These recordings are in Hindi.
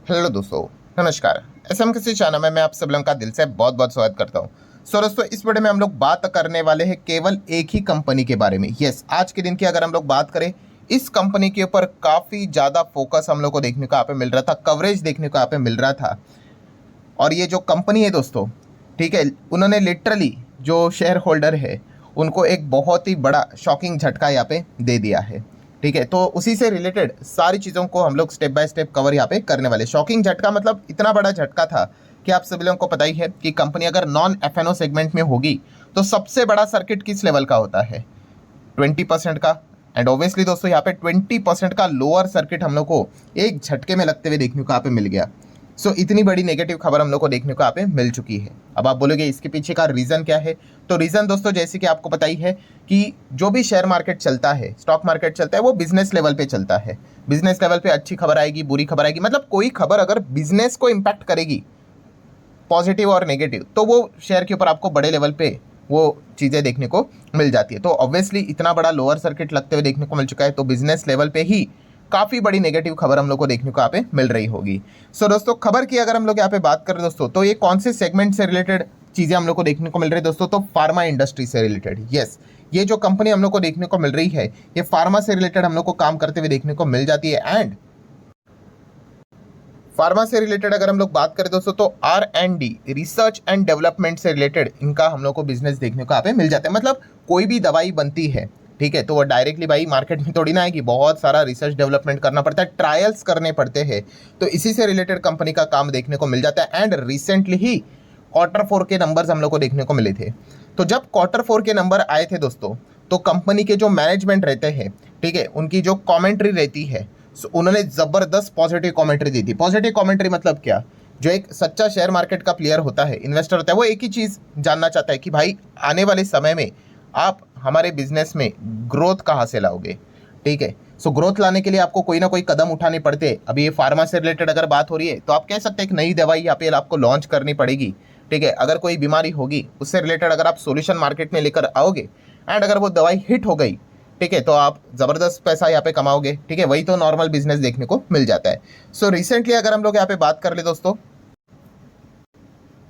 हेलो दोस्तों, नमस्कार। एसएम किसी चैनल में मैं आप सब लोगों का दिल से बहुत बहुत स्वागत करता हूं। दोस्तों, इस वीडियो में हम लोग बात करने वाले हैं केवल एक ही कंपनी के बारे में। यस, आज के दिन की अगर हम लोग बात करें, इस कंपनी के ऊपर काफ़ी ज़्यादा फोकस हम लोग को देखने को यहाँ पे मिल रहा था, कवरेज देखने को यहाँ पे मिल रहा था। और ये जो कंपनी है दोस्तों, ठीक है, उन्होंने लिटरली जो शेयर होल्डर है उनको एक बहुत ही बड़ा शॉकिंग झटका यहाँ पे दे दिया है। ठीक है, तो उसी से रिलेटेड सारी चीज़ों को हम लोग स्टेप बाय स्टेप कवर यहाँ पे करने वाले। शॉकिंग झटका मतलब इतना बड़ा झटका था कि आप सभी लोगों को पता ही है कि कंपनी अगर नॉन एफएनओ सेगमेंट में होगी तो सबसे बड़ा सर्किट किस लेवल का होता है? 20% का। एंड ऑब्वियसली दोस्तों, यहाँ पे 20% का लोअर सर्किट हम लोग को एक झटके में लगते हुए देखने को यहाँ पे मिल गया। इतनी बड़ी नेगेटिव खबर हम लोग को देखने को यहाँ पे मिल चुकी है। अब आप बोलोगे इसके पीछे का रीज़न क्या है? तो रीज़न दोस्तों, जैसे कि आपको पता ही है कि जो भी शेयर मार्केट चलता है, स्टॉक मार्केट चलता है, वो बिजनेस लेवल पे चलता है। बिजनेस लेवल पे अच्छी खबर आएगी, बुरी खबर आएगी, मतलब कोई खबर अगर बिजनेस को इम्पैक्ट करेगी, पॉजिटिव और नेगेटिव, तो वो शेयर के ऊपर आपको बड़े लेवल पे वो चीज़ें देखने को मिल जाती है। तो ऑब्वियसली इतना बड़ा लोअर सर्किट लगते हुए देखने को मिल चुका है, तो बिजनेस लेवल पे ही काफ़ी बड़ी नेगेटिव खबर हम लोग को देखने को यहाँ पे मिल रही होगी। दोस्तों, खबर की अगर हम लोग यहाँ पे बात करें दोस्तों, तो ये कौन से सेगमेंट से रिलेटेड चीज़ें हम लोग को देखने को मिल रही है दोस्तों? तो फार्मा इंडस्ट्री से रिलेटेड। यस, ये जो कंपनी हम लोग को देखने को मिल रही है, ये फार्मा से रिलेटेड हम लोग को काम करते हुए देखने को मिल जाती है। एंड फार्मा से रिलेटेड अगर हम लोग बात करें दोस्तों, तो R&D, रिसर्च एंड डेवलपमेंट से रिलेटेड इनका हम लोग को बिजनेस देखने को यहाँ पे मिल जाता है। मतलब कोई भी दवाई बनती है, ठीक है, तो वो डायरेक्टली भाई मार्केट में थोड़ी ना आएगी, बहुत सारा रिसर्च डेवलपमेंट करना पड़ता है, ट्रायल्स करने पड़ते हैं। तो इसी से रिलेटेड कंपनी का काम देखने को मिल जाता है। एंड रिसेंटली ही Q4 के नंबर्स हम लोग को देखने को मिले थे। तो जब Q4 के नंबर आए थे दोस्तों, तो कंपनी के जो मैनेजमेंट रहते हैं, ठीक है, उनकी जो कॉमेंट्री रहती है, उन्होंने ज़बरदस्त पॉजिटिव कमेंट्री दी थी। पॉजिटिव कमेंट्री मतलब क्या? जो एक सच्चा शेयर मार्केट का प्लेयर होता है, इन्वेस्टर होता है, वो एक ही चीज़ जानना चाहता है कि भाई आने वाले समय में आप हमारे बिजनेस में ग्रोथ कहाँ से लाओगे। ठीक है, ग्रोथ लाने के लिए आपको कोई ना कोई कदम उठाने पड़ते हैं। अभी ये फार्मा से रिलेटेड अगर बात हो रही है, तो आप कह सकते हैं एक नई दवाई यहाँ पे आपको लॉन्च करनी पड़ेगी। ठीक है, अगर कोई बीमारी होगी, उससे रिलेटेड अगर आप सोल्यूशन मार्केट में लेकर आओगे, एंड अगर वो दवाई हिट हो गई, ठीक है, तो आप ज़बरदस्त पैसा यहाँ पे कमाओगे। ठीक है, वही तो नॉर्मल बिजनेस देखने को मिल जाता है। रिसेंटली अगर हम लोग यहाँ पे बात कर ले दोस्तों,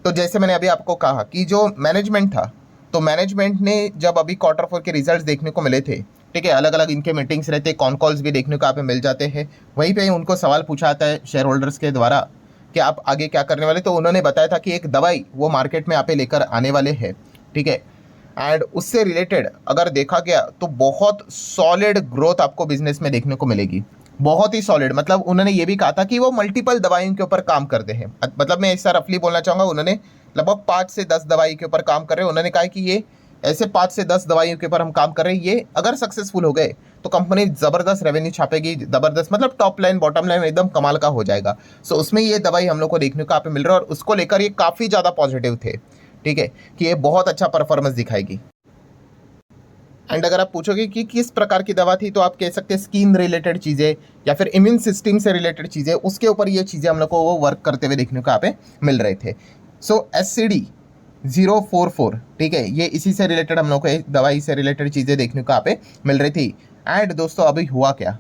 तो जैसे मैंने अभी आपको कहा कि जो मैनेजमेंट था, तो मैनेजमेंट ने जब अभी Q4 के रिजल्ट्स देखने को मिले थे, ठीक है, अलग अलग इनके मीटिंग्स रहते हैं, कॉन कॉल्स भी देखने को यहाँ पे मिल जाते हैं। वहीं पे उनको सवाल पूछा जाता है शेयर होल्डर्स के द्वारा कि आप आगे क्या करने वाले। तो उन्होंने बताया था कि एक दवाई वो मार्केट में यहाँ पे लेकर आने वाले हैं। ठीक है, एंड उससे रिलेटेड अगर देखा गया तो बहुत सॉलिड ग्रोथ आपको बिजनेस में देखने को मिलेगी, बहुत ही सॉलिड। मतलब उन्होंने ये भी कहा था कि वो मल्टीपल दवाइयों के ऊपर काम करते हैं। मतलब मैं ऐसा रफली बोलना चाहूँगा, उन्होंने लगभग 5 से 10 दवाई के ऊपर काम कर रहे हैं। उन्होंने कहा कि ये ऐसे 5 से 10 दवाइयों के ऊपर हम काम कर रहे हैं, ये अगर सक्सेसफुल हो गए तो कंपनी ज़बरदस्त रेवेन्यू छापेगी, ज़बरदस्त, मतलब टॉप लाइन बॉटम लाइन एकदम कमाल का हो जाएगा। उसमें ये दवाई हम लोग को देखने को यहाँ पे मिल रहा है, और उसको लेकर ये काफ़ी ज़्यादा पॉजिटिव थे। ठीक है, कि ये बहुत अच्छा परफॉर्मेंस दिखाएगी। एंड अगर आप पूछोगे कि किस प्रकार की दवा थी, तो आप कह सकते हैं स्किन रिलेटेड चीज़ें या फिर इम्यून सिस्टम से रिलेटेड चीज़ें, उसके ऊपर ये चीज़ें हम लोग को वो वर्क करते हुए देखने को यहाँ पे मिल रहे थे। SCD-044, ठीक है, ये इसी से रिलेटेड हम लोग को एक दवाई से रिलेटेड चीज़ें देखने को यहाँ पे मिल रही थी। एंड दोस्तों, अभी हुआ क्या?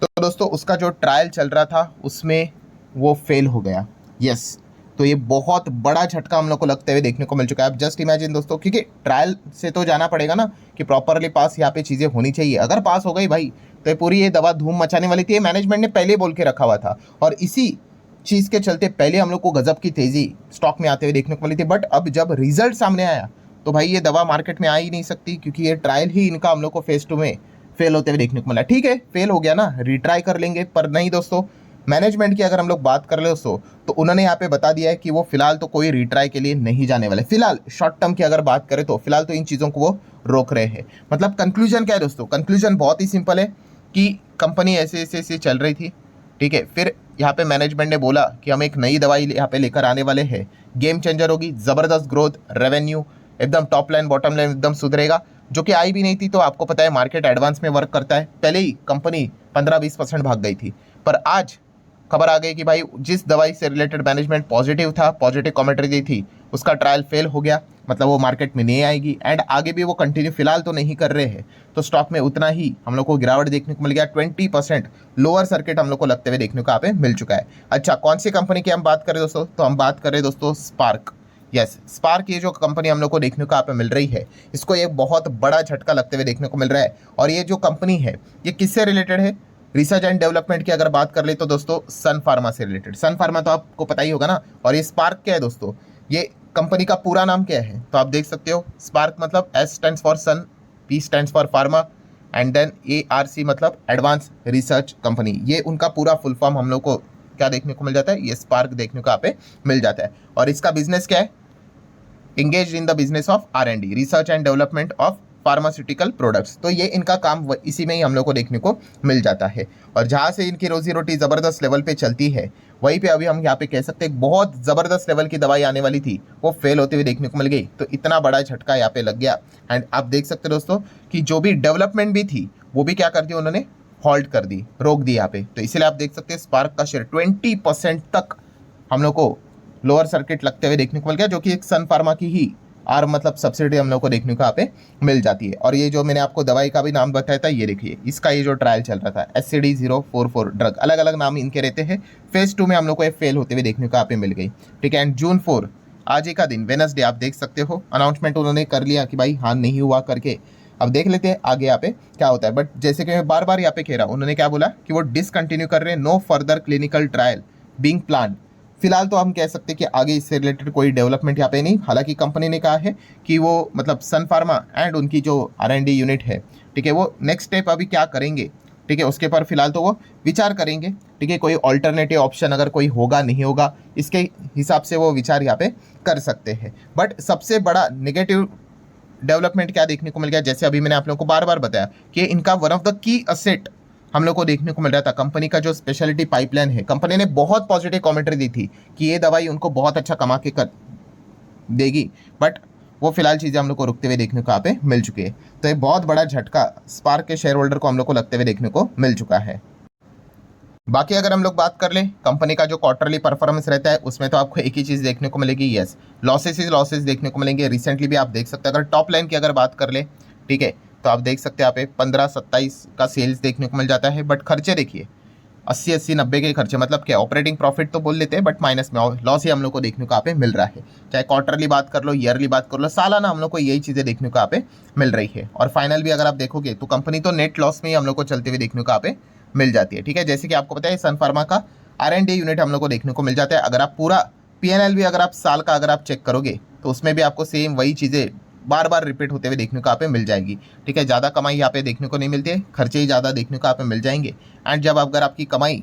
तो दोस्तों, उसका जो ट्रायल चल रहा था उसमें वो फेल हो गया। यस, तो ये बहुत बड़ा झटका हम लोग को लगते हुए देखने को मिल चुका है। अब जस्ट इमेजिन दोस्तों, क्योंकि ट्रायल से तो जाना पड़ेगा ना कि प्रॉपरली पास यहाँ पे चीज़ें होनी चाहिए। अगर पास हो गई भाई, तो पूरी ये दवा धूम मचाने वाली थी। मैनेजमेंट ने पहले बोल के रखा हुआ था, और इसी चीज़ के चलते पहले हम लोग को गजब की तेज़ी स्टॉक में आते हुए देखने को मिली थी। बट अब जब रिजल्ट सामने आया, तो भाई ये दवा मार्केट में आ ही नहीं सकती, क्योंकि ये ट्रायल ही इनका हम लोग को फेज 2 में फेल होते हुए देखने को मिला। ठीक है, फेल हो गया ना, रिट्राई कर लेंगे। पर नहीं दोस्तों, मैनेजमेंट की अगर हम लोग बात कर ले दोस्तों, तो उन्होंने यहाँ पे बता दिया है कि वो फिलहाल तो कोई रिट्राई के लिए नहीं जाने वाले। फिलहाल शॉर्ट टर्म की अगर बात करें, तो फिलहाल तो इन चीज़ों को वो रोक रहे हैं। मतलब कंक्लूजन क्या है दोस्तों? कंक्लूजन बहुत ही सिंपल है कि कंपनी ऐसे ऐसे ऐसे चल रही थी। ठीक है, फिर यहाँ पे मैनेजमेंट ने बोला कि हम एक नई दवाई यहाँ पे लेकर आने वाले हैं, गेम चेंजर होगी, ज़बरदस्त ग्रोथ, रेवेन्यू एकदम टॉप लाइन बॉटम लाइन एकदम सुधरेगा, जो कि आई भी नहीं थी। तो आपको पता है मार्केट एडवांस में वर्क करता है, पहले ही कंपनी 15-20% भाग गई थी। पर आज खबर आ गई कि भाई जिस दवाई से रिलेटेड मैनेजमेंट पॉजिटिव था, पॉजिटिव कमेंट्री दी थी, उसका ट्रायल फेल हो गया, मतलब वो मार्केट में नहीं आएगी एंड आगे भी वो कंटिन्यू फिलहाल तो नहीं कर रहे हैं, तो स्टॉक में उतना ही हम लोग को गिरावट देखने को मिल गया। 20% लोअर सर्किट हम लोग को लगते हुए देखने को यहाँ पे मिल चुका है। अच्छा, कौन सी कंपनी की हम बात करें दोस्तों, तो हम बात करें दोस्तों स्पार्क। यस, स्पार्क ये जो कंपनी हम लोग को देखने को यहाँ पे मिल रही है, इसको एक बहुत बड़ा झटका लगते हुए देखने को मिल रहा है। और ये जो कंपनी है ये किससे रिलेटेड है, रिसर्च एंड डेवलपमेंट की अगर बात कर ले तो दोस्तों सन फार्मा से रिलेटेड। सन फार्मा तो आपको पता ही होगा ना। और ये स्पार्क क्या है दोस्तों, ये कंपनी का पूरा नाम क्या है, तो आप देख सकते हो स्पार्क मतलब S stands for Sun, P stands for pharma and then ARC मतलब एडवांस रिसर्च कंपनी। ये उनका पूरा फुल फॉर्म हम लोग को क्या देखने को मिल जाता है, ये स्पार्क देखने को यहाँ पे मिल जाता है। और इसका बिजनेस क्या है, engaged in the business of R&D, research and development of pharmaceutical products. तो ये इनका काम इसी में ही हम लोग को देखने को मिल जाता है। और जहाँ से इनकी रोजी रोटी ज़बरदस्त लेवल पे चलती है, वहीं पे अभी हम यहाँ पे कह सकते हैं बहुत ज़बरदस्त लेवल की दवाई आने वाली थी, वो फेल होते हुए देखने को मिल गई। तो इतना बड़ा झटका यहाँ पे लग गया। एंड आप देख सकते हैं दोस्तों कि जो भी डेवलपमेंट भी थी वो भी क्या कर दी उन्होंने, हॉल्ट कर दी, रोक दी यहाँ पे। तो इसलिए आप देख सकते हैं स्पार्क का शेयर 20% तक हम लोग को लोअर सर्किट लगते हुए देखने को मिल गया, जो कि एक सन फार्मा की ही आर मतलब सब्सिडी हम लोग को देखने को यहाँ पे मिल जाती है। और ये जो मैंने आपको दवाई का भी नाम बताया था, ये देखिए इसका ये जो ट्रायल चल रहा था SCD-044 ड्रग, अलग अलग नाम इनके रहते हैं। फेज 2 में हम लोग को ये फेल होते हुए देखने को यहाँ पे मिल गई, ठीक है। एंड June 4 आज ही का दिन, वेडनेसडे, आप देख सकते हो अनाउंसमेंट उन्होंने कर लिया कि भाई हाँ नहीं हुआ करके। अब देख लेते हैं आगे यहाँ पे क्या होता है। बट जैसे कि मैं बार बार यहाँ पे कह रहा हूँ, उन्होंने क्या बोला कि वो डिसकंटिन्यू कर रहे हैं, no further clinical trial being planned. फिलहाल तो हम कह सकते हैं कि आगे इससे रिलेटेड कोई डेवलपमेंट यहाँ पे नहीं। हालांकि कंपनी ने कहा है कि वो मतलब सन फार्मा एंड उनकी जो R&D यूनिट है, ठीक है, वो नेक्स्ट स्टेप अभी क्या करेंगे, ठीक है, उसके पर फिलहाल तो वो विचार करेंगे, ठीक है। कोई ऑल्टरनेटिव ऑप्शन अगर कोई होगा नहीं होगा, इसके हिसाब से वो विचार यहाँ पे कर सकते हैं। बट सबसे बड़ा नेगेटिव डेवलपमेंट क्या देखने को मिल गया, जैसे अभी मैंने आप लोगों को बार बार बताया कि इनका one of the key asset हम लोग को देखने को मिल रहा था कंपनी का जो स्पेशलिटी पाइपलाइन है। कंपनी ने बहुत पॉजिटिव कमेंट्री दी थी कि ये दवाई उनको बहुत अच्छा कमा के कर देगी, बट वो फिलहाल चीज़ें हम लोग को रुकते हुए देखने को यहाँ पे मिल चुकी है। तो ये बहुत बड़ा झटका स्पार्क के शेयर होल्डर को हम लोग को लगते हुए देखने को मिल चुका है। बाकी अगर हम लोग बात कर लें कंपनी का जो क्वार्टरली परफॉर्मेंस रहता है, उसमें तो आपको एक ही चीज़ देखने को मिलेगी, यस, लॉसेस देखने को मिलेंगे। रिसेंटली भी आप देख सकते हैं, अगर टॉप लाइन की अगर बात कर ले, ठीक है, तो आप देख सकते हैं यहाँ पे 15-27 का सेल्स देखने को मिल जाता है। बट खर्चे देखिए 80-90 के खर्चे, मतलब क्या, ऑपरेटिंग प्रॉफिट तो बोल लेते हैं बट माइनस में लॉस ही हम लोग को देखने को यहाँ पे मिल रहा है। चाहे क्वार्टरली बात कर लो, ईयरली बात कर लो, सालाना हम लोग को यही चीज़ें देखने को यहाँ पे मिल रही है। और फाइनल भी अगर आप देखोगे तो कंपनी तो नेट लॉस में ही हम लोग को चलते हुए देखने को यहाँ पे मिल जाती है, ठीक है। जैसे कि आपको पता है सन फार्मा का R&D यूनिट हम लोग को देखने को मिल जाता है। अगर आप पूरा P&L भी अगर आप साल का अगर आप चेक करोगे तो उसमें भी आपको सेम वही चीज़ें बार बार रिपीट होते हुए देखने को यहाँ पे मिल जाएगी, ठीक है। ज़्यादा कमाई यहाँ पे देखने को नहीं मिलती है, खर्चे ही ज़्यादा देखने को यहाँ पे मिल जाएंगे। एंड जब अगर आपकी कमाई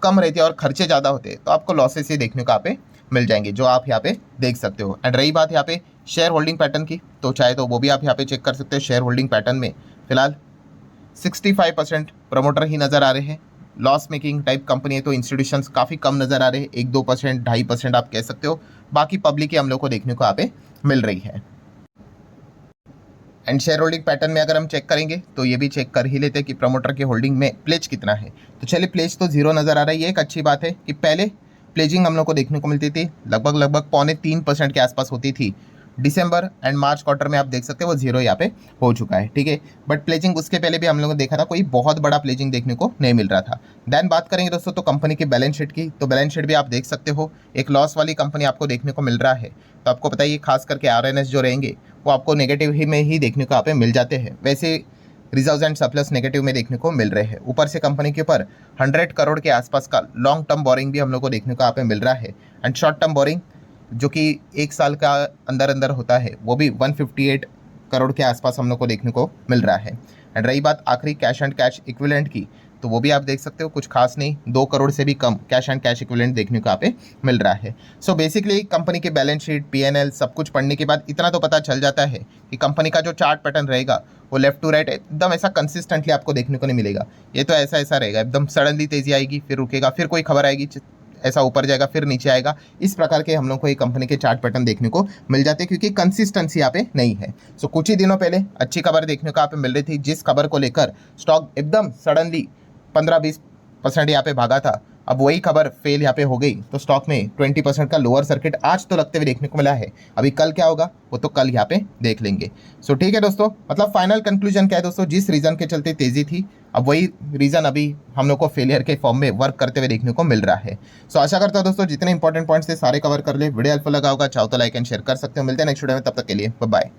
कम रहती है और खर्चे ज़्यादा होते हैं तो आपको लॉसेस ही देखने को यहाँ पे मिल जाएंगे, जो आप यहाँ पे देख सकते हो। एंड रही बात यहाँ पे शेयर होल्डिंग पैटर्न की, तो चाहे तो वो भी आप यहाँ पे चेक कर सकते हो। शेयर होल्डिंग पैटर्न में फिलहाल 65% प्रमोटर ही नज़र आ रहे हैं। लॉस मेकिंग टाइप कंपनी है तो इंस्टीट्यूशंस काफ़ी कम नज़र आ रहे हैं, 1-2%, 2.5% आप कह सकते हो। बाकी पब्लिक ही हम लोग को देखने को यहाँ पे मिल रही है। एंड शेयर होल्डिंग पैटर्न में अगर हम चेक करेंगे तो ये भी चेक कर ही लेते हैं कि प्रमोटर के होल्डिंग में प्लेज कितना है। तो चलिए, प्लेज तो 0 नज़र आ रहा है। ये एक अच्छी बात है कि पहले प्लेजिंग हम लोग को देखने को मिलती थी, लगभग 2.25% के आसपास होती थी। दिसंबर एंड मार्च क्वार्टर में आप देख सकते हैं वो 0 यहाँ पे हो चुका है, ठीक है। बट प्लेजिंग उसके पहले भी हम लोगों ने देखा था, कोई बहुत बड़ा प्लेजिंग देखने को नहीं मिल रहा था। देन बात करेंगे दोस्तों तो कंपनी की बैलेंस शीट की, तो बैलेंस शीट भी आप देख सकते हो एक लॉस वाली कंपनी आपको देखने को मिल रहा है। तो आपको पता है ये खास करके RNS जो रहेंगे वो आपको नेगेटिव ही में ही देखने को यहाँ पे मिल जाते हैं। वैसे रिजर्व्स एंड सरप्लस नेगेटिव में देखने को मिल रहे हैं। ऊपर से कंपनी के ऊपर 100 करोड़ के आसपास का लॉन्ग टर्म बोरिंग भी हम लोग को देखने को यहाँ पे मिल रहा है। एंड शॉर्ट टर्म बोरिंग जो कि 1 साल का अंदर होता है, वो भी 158 करोड़ के आसपास हम लोग को देखने को मिल रहा है। एंड रही बात आखिरी कैश एंड कैश इक्विवेलेंट की, तो वो भी आप देख सकते हो कुछ खास नहीं, 2 करोड़ से भी कम कैश एंड कैश इक्विवेलेंट देखने को यहाँ पे मिल रहा है। सो बेसिकली कंपनी के बैलेंस शीट, P&L सब कुछ पढ़ने के बाद इतना तो पता चल जाता है कि कंपनी का जो चार्ट पैटर्न रहेगा वो लेफ्ट टू राइट एकदम ऐसा कंसिस्टेंटली आपको देखने को नहीं मिलेगा। ये तो ऐसा रहेगा, एकदम सडनली तेजी आएगी, फिर रुकेगा, फिर कोई खबर आएगी, ऐसा ऊपर जाएगा, फिर नीचे आएगा। इस प्रकार के हम लोग को एक कंपनी के चार्ट पैटर्न देखने को मिल जाते हैं, क्योंकि कंसिस्टेंसी यहाँ पे नहीं है। सो कुछ ही दिनों पहले अच्छी खबर देखने को यहाँ पे मिल रही थी, जिस खबर को लेकर स्टॉक एकदम सडनली 15-20% यहाँ पे भागा था, अब वही खबर फेल यहाँ पे हो गई तो स्टॉक में 20% का लोअर सर्किट आज तो लगते हुए देखने को मिला है। अभी कल क्या होगा वो तो कल यहाँ पे देख लेंगे। सो ठीक है दोस्तों, मतलब फाइनल कंक्लूजन क्या है दोस्तों, जिस रीजन के चलते तेजी थी अब वही रीजन अभी हम लोग को फेलियर के फॉर्म में वर्क करते हुए देखने को मिल रहा है। सो आशा करता हूं दोस्तों जितने इंपॉर्टेंट पॉइंट्स थे सारे कवर कर ले। वीडियो हेल्पफुल लगा होगा, चाहो तो लाइक एंड शेयर कर सकते हो। मिलते हैं नेक्स्ट वीडियो में, तब तक के लिए बाय बाय।